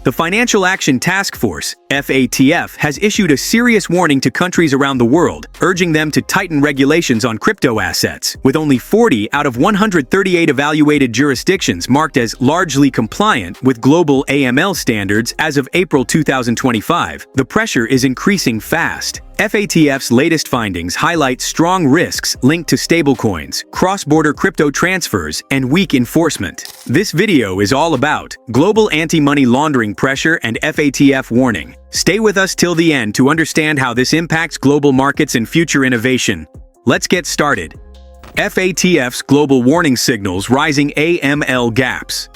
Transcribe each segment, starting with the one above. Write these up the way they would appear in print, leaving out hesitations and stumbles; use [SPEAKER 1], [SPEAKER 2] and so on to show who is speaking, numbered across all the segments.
[SPEAKER 1] The Financial Action Task Force, FATF, has issued a serious warning to countries around the world, urging them to tighten regulations on crypto assets. With only 40 out of 138 evaluated jurisdictions marked as largely compliant with global AML standards as of April 2025, the pressure is increasing fast. FATF's latest findings highlight strong risks linked to stablecoins, cross-border crypto transfers, and weak enforcement. This video is all about global anti-money laundering pressure and FATF warning. Stay with us till the end to understand how this impacts global markets and future innovation. Let's get started. FATF's global warning signals rising AML gaps.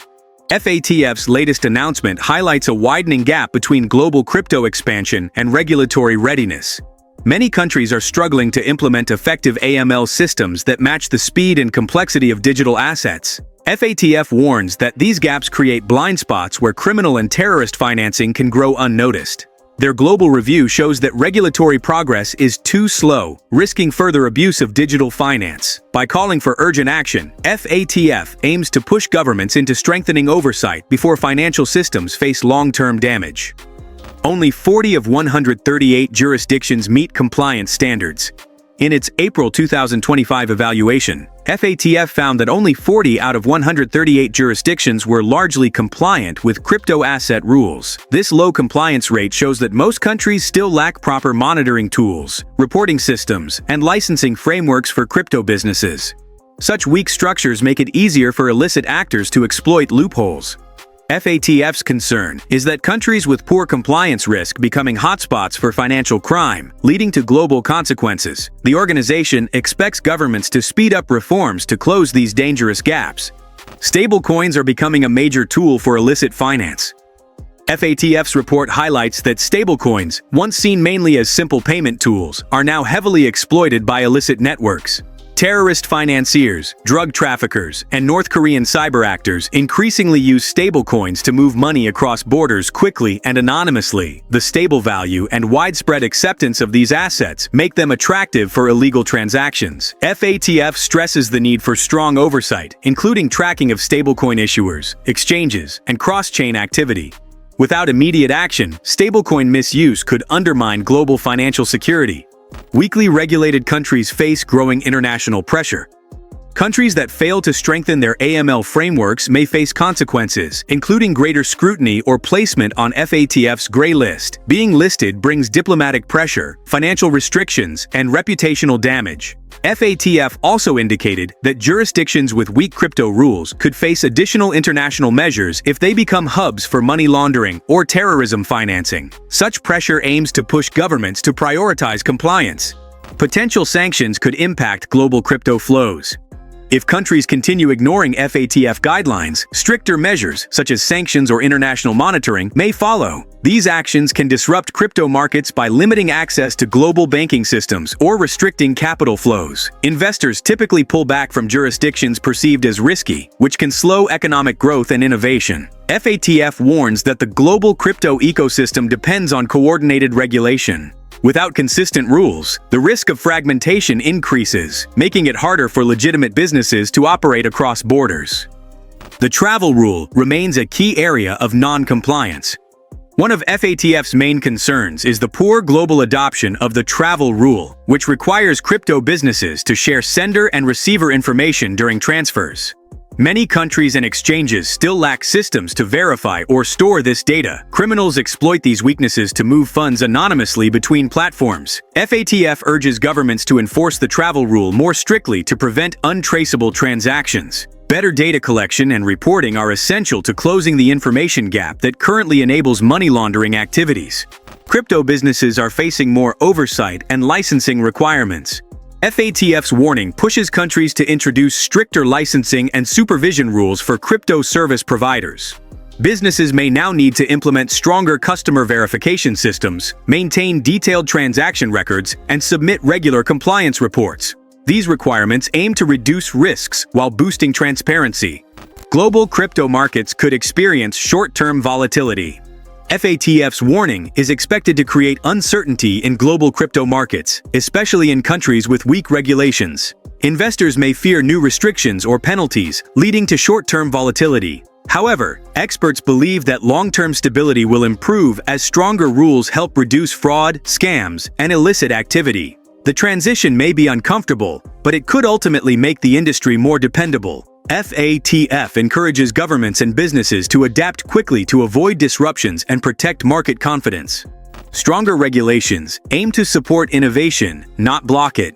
[SPEAKER 1] FATF's latest announcement highlights a widening gap between global crypto expansion and regulatory readiness. Many countries are struggling to implement effective AML systems that match the speed and complexity of digital assets. FATF warns that these gaps create blind spots where criminal and terrorist financing can grow unnoticed. Their global review shows that regulatory progress is too slow, risking further abuse of digital finance. By calling for urgent action, FATF aims to push governments into strengthening oversight before financial systems face long-term damage. Only 40 of 138 jurisdictions meet compliance standards. In its April 2025 evaluation, FATF found that only 40 out of 138 jurisdictions were largely compliant with crypto asset rules. This low compliance rate shows that most countries still lack proper monitoring tools, reporting systems, and licensing frameworks for crypto businesses. Such weak structures make it easier for illicit actors to exploit loopholes. FATF's concern is that countries with poor compliance risk becoming hotspots for financial crime, leading to global consequences. The organization expects governments to speed up reforms to close these dangerous gaps. Stablecoins are becoming a major tool for illicit finance. FATF's report highlights that stablecoins, once seen mainly as simple payment tools, are now heavily exploited by illicit networks. Terrorist financiers, drug traffickers, and North Korean cyber actors increasingly use stablecoins to move money across borders quickly and anonymously. The stable value and widespread acceptance of these assets make them attractive for illegal transactions. FATF stresses the need for strong oversight, including tracking of stablecoin issuers, exchanges, and cross-chain activity. Without immediate action, stablecoin misuse could undermine global financial security. Weakly regulated countries face growing international pressure. Countries that fail to strengthen their AML frameworks may face consequences, including greater scrutiny or placement on FATF's gray list. Being listed brings diplomatic pressure, financial restrictions, and reputational damage. FATF also indicated that jurisdictions with weak crypto rules could face additional international measures if they become hubs for money laundering or terrorism financing. Such pressure aims to push governments to prioritize compliance. Potential sanctions could impact global crypto flows. If countries continue ignoring FATF guidelines, stricter measures, such as sanctions or international monitoring, may follow. These actions can disrupt crypto markets by limiting access to global banking systems or restricting capital flows. Investors typically pull back from jurisdictions perceived as risky, which can slow economic growth and innovation. FATF warns that the global crypto ecosystem depends on coordinated regulation. Without consistent rules, the risk of fragmentation increases, making it harder for legitimate businesses to operate across borders. The travel rule remains a key area of non-compliance. One of FATF's main concerns is the poor global adoption of the travel rule, which requires crypto businesses to share sender and receiver information during transfers. Many countries and exchanges still lack systems to verify or store this data. Criminals exploit these weaknesses to move funds anonymously between platforms. FATF urges governments to enforce the travel rule more strictly to prevent untraceable transactions. Better data collection and reporting are essential to closing the information gap that currently enables money laundering activities. Crypto businesses are facing more oversight and licensing requirements. FATF's warning pushes countries to introduce stricter licensing and supervision rules for crypto service providers. Businesses may now need to implement stronger customer verification systems, maintain detailed transaction records, and submit regular compliance reports. These requirements aim to reduce risks while boosting transparency. Global crypto markets could experience short-term volatility. FATF's warning is expected to create uncertainty in global crypto markets, especially in countries with weak regulations. Investors may fear new restrictions or penalties, leading to short-term volatility. However, experts believe that long-term stability will improve as stronger rules help reduce fraud, scams, and illicit activity. The transition may be uncomfortable, but it could ultimately make the industry more dependable. FATF encourages governments and businesses to adapt quickly to avoid disruptions and protect market confidence. Stronger regulations aim to support innovation, not block it.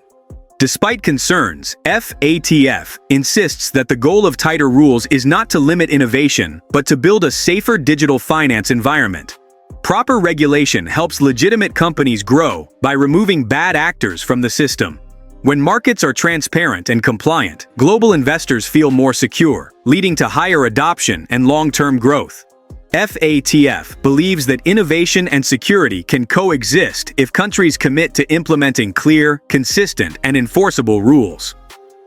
[SPEAKER 1] Despite concerns, FATF insists that the goal of tighter rules is not to limit innovation, but to build a safer digital finance environment. Proper regulation helps legitimate companies grow by removing bad actors from the system. When markets are transparent and compliant, global investors feel more secure, leading to higher adoption and long-term growth. FATF believes that innovation and security can coexist if countries commit to implementing clear, consistent, and enforceable rules.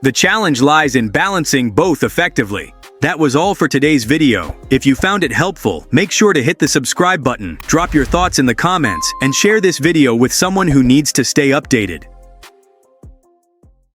[SPEAKER 1] The challenge lies in balancing both effectively. That was all for today's video. If you found it helpful, make sure to hit the subscribe button, drop your thoughts in the comments, and share this video with someone who needs to stay updated.